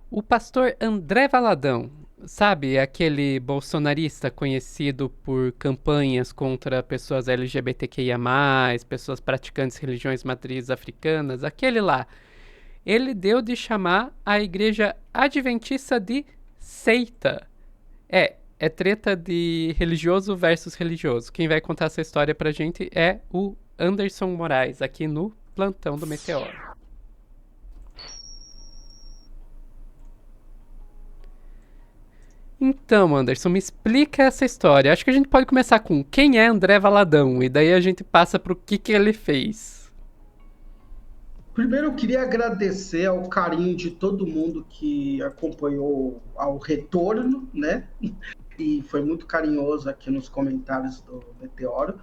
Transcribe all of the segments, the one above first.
O pastor André Valadão, sabe, aquele bolsonarista conhecido por campanhas contra pessoas LGBTQIA+, pessoas praticantes de religiões matrizes africanas, aquele lá, ele deu de chamar a igreja adventista de seita. É treta de religioso versus religioso. Quem vai contar essa história pra gente é o Anderson Moraes, aqui no Plantão do Meteoro. Então, Anderson, me explica essa história. Acho que a gente pode começar com quem é André Valadão e daí a gente passa pro que ele fez. Primeiro, eu queria agradecer ao carinho de todo mundo que acompanhou ao retorno, né? E foi muito carinhoso aqui nos comentários do Meteoro.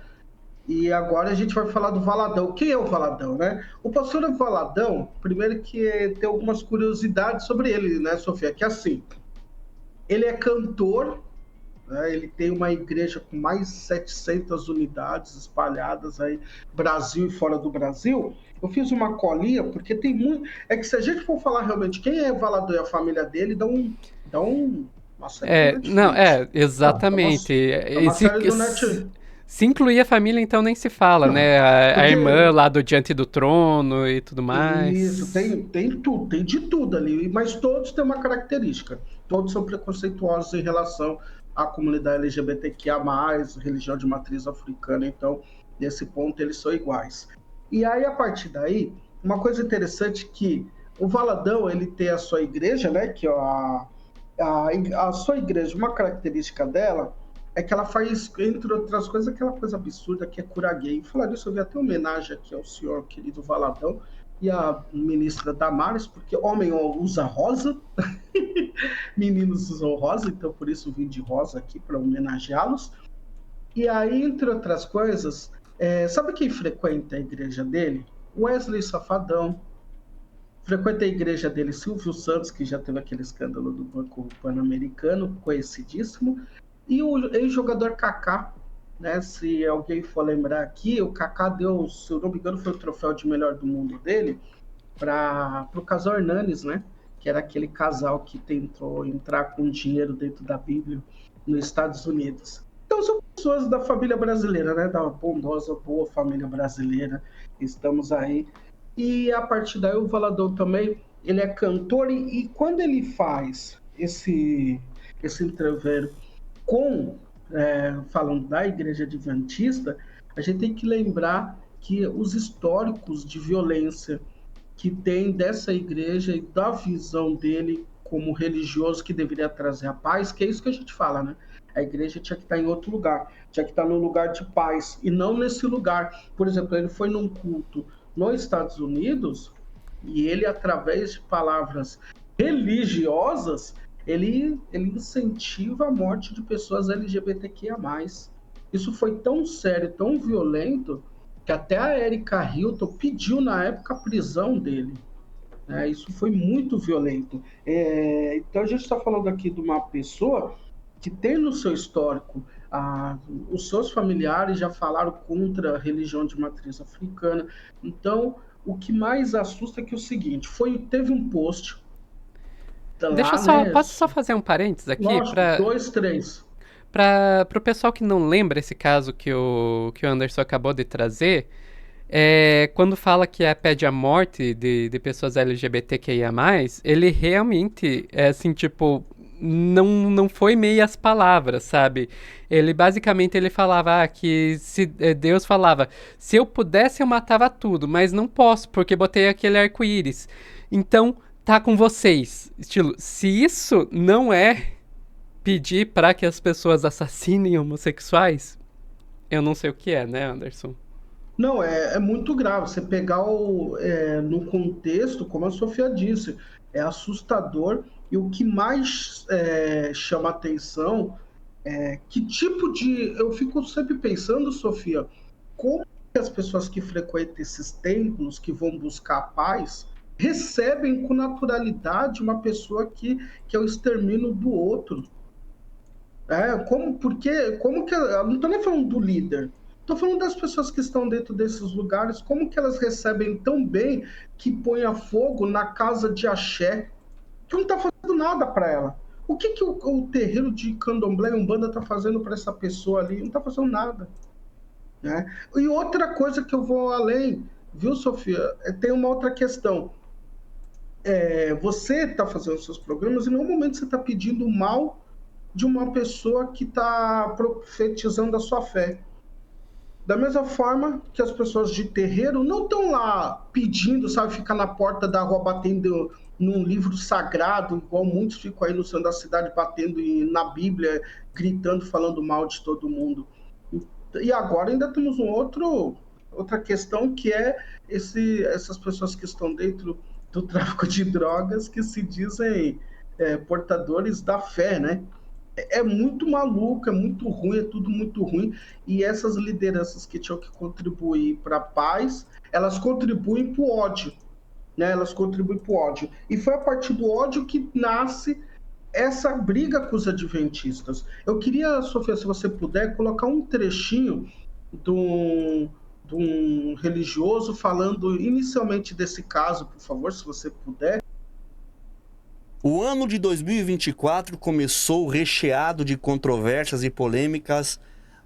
E agora a gente vai falar do Valadão. Quem é o Valadão, né? O pastor Valadão, primeiro que tem algumas curiosidades sobre ele, né, Sofia? Que assim, ele é cantor, né? Ele tem uma igreja com mais de 700 unidades espalhadas aí, Brasil e fora do Brasil. Eu fiz uma colinha, porque tem muito. É que se a gente for falar realmente quem é Valadão e a família dele, dá uma série do Não, Netflix. Dá uma, exatamente. dá uma série do Netflix. Se incluir a família, então nem se fala, Não, né? A irmã porque lá do Diante do Trono e tudo isso, mais. tem tudo, tem de tudo ali, mas todos têm uma característica. Todos são preconceituosos em relação à comunidade LGBTQIA+, religião de matriz africana, então, nesse ponto, eles são iguais. E aí, a partir daí, uma coisa interessante que o Valadão, ele tem a sua igreja, né, que é a sua igreja, uma característica dela é que ela faz, entre outras coisas, aquela coisa absurda que é curar gay. Falar disso, eu vi até uma homenagem aqui ao senhor querido Valadão e à ministra Damares, porque homem usa rosa, meninos usam rosa, então por isso vim de rosa aqui para homenageá-los. E aí, entre outras coisas, sabe quem frequenta a igreja dele? Wesley Safadão. Frequenta a igreja dele Silvio Santos, que já teve aquele escândalo do Banco Pan-Americano, conhecidíssimo, e o ex-jogador Kaká, né? Se alguém for lembrar aqui, o Kaká deu, se eu não me engano, foi o troféu de melhor do mundo dele para o casal Hernanes, né? Que era aquele casal que tentou entrar com dinheiro dentro da Bíblia nos Estados Unidos. Então são pessoas da família brasileira, né? Da bondosa, boa família brasileira. Estamos aí. E a partir daí o Valadão também, ele é cantor e quando ele faz esse entrevero com, falando da Igreja Adventista, a gente tem que lembrar que os históricos de violência que tem dessa igreja e da visão dele como religioso que deveria trazer a paz, que é isso que a gente fala, né? A igreja tinha que estar em outro lugar, tinha que estar num lugar de paz e não nesse lugar. Por exemplo, ele foi num culto nos Estados Unidos e ele, através de palavras religiosas, ele incentiva a morte de pessoas LGBTQIA+. Isso foi tão sério, tão violento, que até a Erika Hilton pediu na época a prisão dele. Né? Isso foi muito violento. Então a gente está falando aqui de uma pessoa que tem no seu histórico, os seus familiares já falaram contra a religião de matriz africana. Então o que mais assusta é que é o seguinte, teve um post Deixa eu lá, só. né? Posso só fazer um parênteses aqui Lógico, para dois, três. o pessoal que não lembra esse caso que o Anderson acabou de trazer? Quando fala que pede a morte de pessoas LGBTQIA+, ele realmente, assim, tipo, não foi meias palavras, sabe? Ele, basicamente, ele falava que se Deus falava, se eu pudesse eu matava tudo, mas não posso, porque botei aquele arco-íris. Então, tá com vocês. Estilo, se isso não é pedir para que as pessoas assassinem homossexuais, eu não sei o que é, né, Anderson? Não, é muito grave. Você pegar no contexto, como a Sofia disse, é assustador. E o que mais chama atenção é que tipo de. Eu fico sempre pensando, Sofia, como que as pessoas que frequentam esses templos, que vão buscar a paz, recebem com naturalidade uma pessoa que é o extermínio do outro. Como que, eu não estou nem falando do líder, estou falando das pessoas que estão dentro desses lugares, como que elas recebem tão bem que põe a fogo na casa de axé, que não está fazendo nada para ela. O que o terreiro de candomblé e umbanda está fazendo para essa pessoa ali? Não está fazendo nada. Né? E outra coisa que eu vou além, viu, Sofia? Tem uma outra questão. Você está fazendo seus programas e, no momento, você está pedindo mal de uma pessoa que está profetizando a sua fé. Da mesma forma que as pessoas de terreiro não estão lá pedindo, sabe, ficar na porta da rua batendo num livro sagrado, igual muitos ficam aí no centro da cidade batendo na Bíblia, gritando, falando mal de todo mundo. E agora ainda temos outra questão, que é essas pessoas que estão dentro do tráfico de drogas, que se dizem portadores da fé, né? É muito maluco, é muito ruim, é tudo muito ruim. E essas lideranças que tinham que contribuir para a paz, elas contribuem para o ódio, né? Elas contribuem para o ódio. E foi a partir do ódio que nasce essa briga com os adventistas. Eu queria, Sofia, se você puder, colocar um trechinho de um religioso falando inicialmente desse caso, por favor, se você puder. O ano de 2024 começou recheado de controvérsias e polêmicas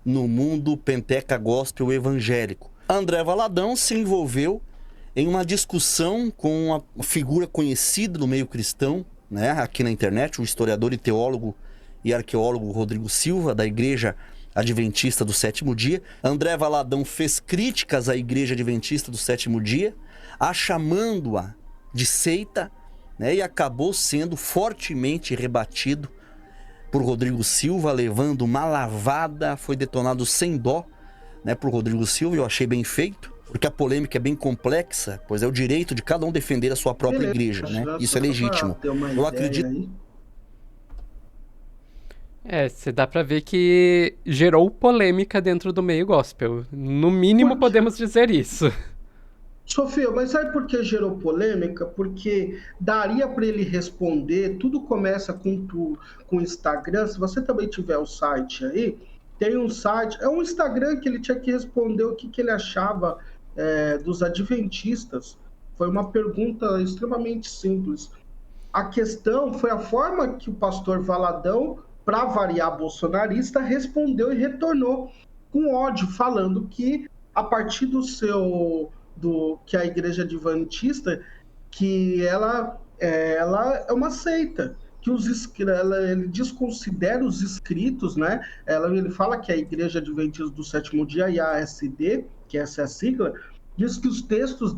no mundo penteca gospel evangélico. André Valadão se envolveu em uma discussão com uma figura conhecida no meio cristão, né, aqui na internet, o historiador e teólogo e arqueólogo Rodrigo Silva, da Igreja Adventista do Sétimo Dia. André Valadão fez críticas à Igreja Adventista do Sétimo Dia, a chamando-a de seita, né, e acabou sendo fortemente rebatido por Rodrigo Silva, levando uma lavada, foi detonado sem dó, né, por Rodrigo Silva. Eu achei bem feito, porque a polêmica é bem complexa, pois é o direito de cada um defender a sua própria igreja, né? Isso é legítimo. Eu acredito. Você dá pra ver que gerou polêmica dentro do meio gospel. No mínimo, podemos dizer isso. Sofia, mas sabe por que gerou polêmica? Porque daria para ele responder, tudo começa com o Instagram. Se você também tiver o site aí, tem um site, é um Instagram que ele tinha que responder o que ele achava dos adventistas. Foi uma pergunta extremamente simples. A questão foi a forma que o pastor Valadão, para variar bolsonarista, respondeu e retornou com ódio, falando que a partir que a igreja adventista, que ela é uma seita, que ele desconsidera os escritos, né? Ele fala que a igreja adventista do sétimo dia, IASD, que essa é a sigla, diz que os textos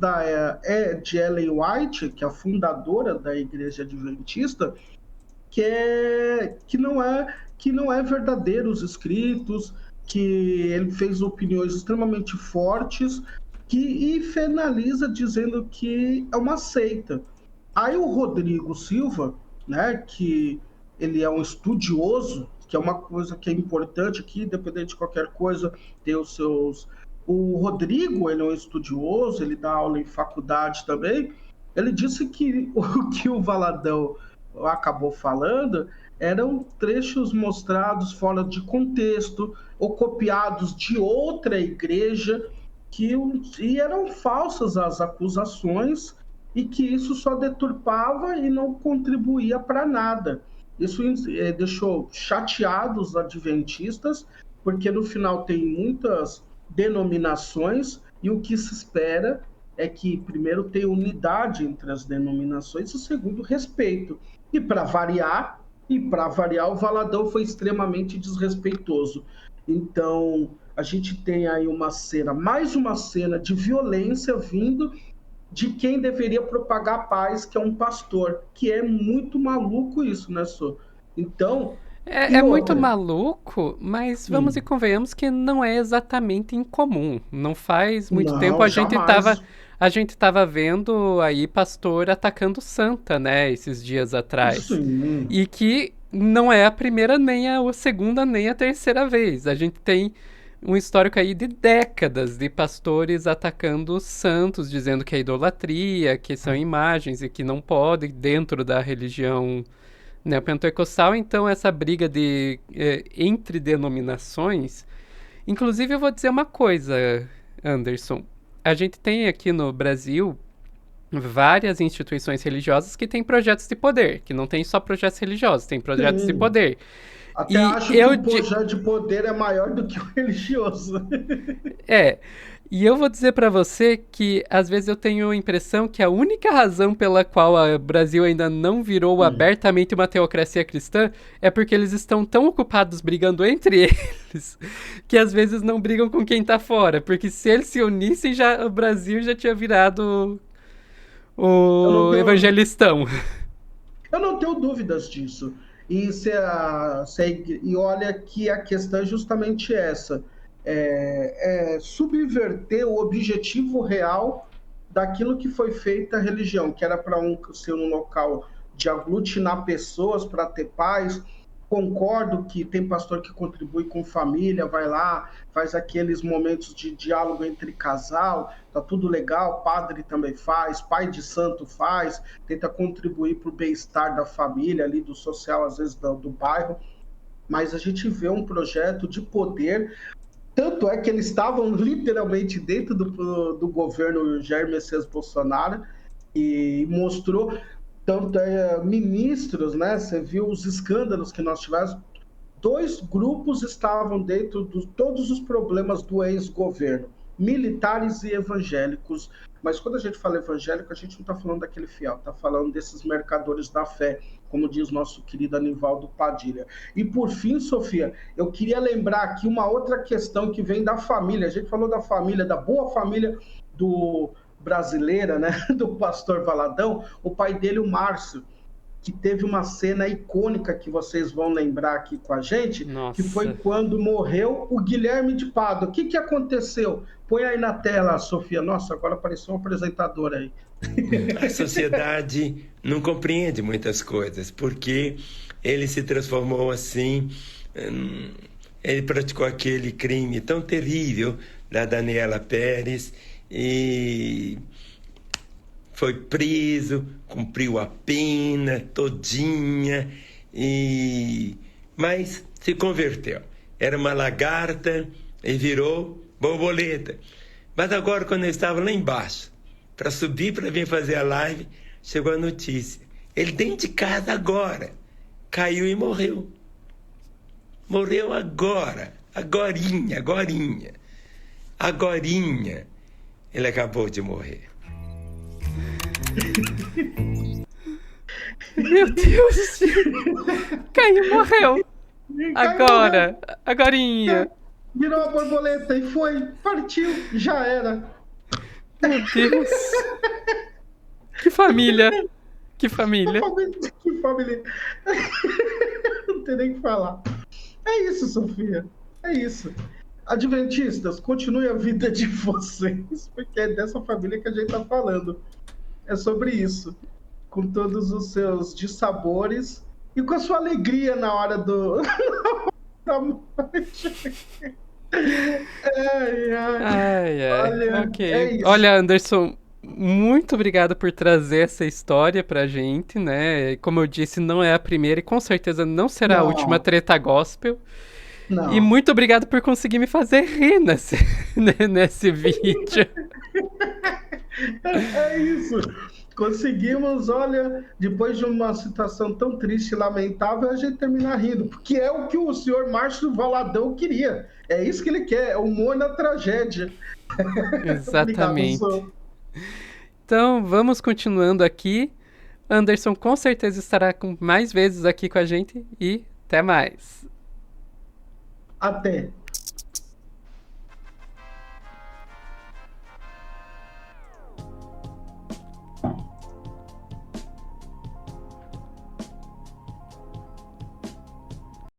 de Ellen White, que é a fundadora da igreja adventista, que não é verdadeiro os escritos, que ele fez opiniões extremamente fortes, e finaliza dizendo que é uma seita. Aí o Rodrigo Silva, né, que ele é um estudioso, que é uma coisa que é importante aqui, independente de qualquer coisa, ter os seus... O Rodrigo, ele é um estudioso, ele dá aula em faculdade também. Ele disse que o que o Valadão acabou falando eram trechos mostrados fora de contexto ou copiados de outra igreja, e eram falsas as acusações, e que isso só deturpava e não contribuía para nada. Isso deixou chateados os adventistas, porque no final tem muitas denominações, e o que se espera é que, primeiro, tenha unidade entre as denominações, e, segundo, respeito. E para variar, o Valadão foi extremamente desrespeitoso. Então, a gente tem aí mais uma cena de violência vindo de quem deveria propagar a paz, que é um pastor, que é muito maluco isso, né, Sô? Então... É muito maluco, mas vamos e convenhamos que não é exatamente incomum. Não faz muito tempo a gente tava vendo aí pastor atacando santa, né, esses dias atrás. Sim. E que não é a primeira, nem a segunda, nem a terceira vez. A gente tem um histórico aí de décadas de pastores atacando os santos, dizendo que é idolatria, que são imagens e que não pode dentro da religião neopentecostal. Então essa briga entre denominações... Inclusive eu vou dizer uma coisa, Anderson. A gente tem aqui no Brasil várias instituições religiosas que têm projetos de poder, que não tem só projetos religiosos, tem projetos de Sim. poder. Até E acho que eu o projeto de poder é maior do que o religioso. E eu vou dizer pra você que às vezes eu tenho a impressão que a única razão pela qual o Brasil ainda não virou abertamente uma teocracia cristã é porque eles estão tão ocupados brigando entre eles que às vezes não brigam com quem tá fora, porque se eles se unissem, já o Brasil já tinha virado Eu não o tenho, evangelistão. eu não tenho dúvidas disso. E olha que a questão é justamente essa: subverter o objetivo real daquilo que foi feita a religião, que era para ser um local de aglutinar pessoas para ter paz. Concordo que tem pastor que contribui com família, vai lá, faz aqueles momentos de diálogo entre casal, tá tudo legal, padre também faz, pai de santo faz, tenta contribuir para o bem-estar da família, ali do social, às vezes do bairro, mas a gente vê um projeto de poder. Tanto é que eles estavam literalmente dentro do governo Jair Messias Bolsonaro e mostrou tanto ministros, né? Você viu os escândalos que nós tivemos. Dois grupos estavam dentro de todos os problemas do ex-governo, militares e evangélicos. Mas quando a gente fala evangélico, a gente não está falando daquele fiel, está falando desses mercadores da fé, como diz nosso querido Anivaldo Padilha. E por fim, Sofia, eu queria lembrar aqui uma outra questão que vem da família. A gente falou da família, da boa família do brasileira, né, do pastor Valadão. O pai dele, o Márcio, que teve uma cena icônica que vocês vão lembrar aqui com a gente, que foi Nossa. quando morreu o Guilherme de Pádua. O que aconteceu? Põe aí na tela, Sofia. Nossa, agora apareceu um apresentador aí. A sociedade não compreende muitas coisas, porque ele se transformou assim, ele praticou aquele crime tão terrível da Daniela Pérez e foi preso, cumpriu a pena todinha, mas se converteu. Era uma lagarta e virou borboleta. Mas agora, quando eu estava lá embaixo, para subir para vir fazer a live, chegou a notícia. Ele dentro de casa agora, caiu e morreu. Morreu agora, agorinha. Ele acabou de morrer. Meu Deus! Caiu, morreu! Agora! Agorinha! Virou uma borboleta e foi, partiu, já era. Meu Deus! Que família! Que família! Que família! Não tem nem o que falar. É isso, Sofia. É isso. Adventistas, continue a vida de vocês, porque é dessa família que a gente está falando. É sobre isso. Com todos os seus dissabores e com a sua alegria na hora da morte. Olha, Ok. é isso. Olha, Anderson, muito obrigado por trazer essa história pra gente, né? Como eu disse, não é a primeira e com certeza não será a Não. última treta gospel. Não. E muito obrigado por conseguir me fazer rir nesse vídeo. É isso. Conseguimos, olha, depois de uma situação tão triste e lamentável, a gente terminar rindo, porque é o que o senhor Márcio Valadão queria. É isso que ele quer, é humor na tragédia. Exatamente. Obrigado, Então, vamos continuando aqui. Anderson com certeza estará mais vezes aqui com a gente e até mais. Até.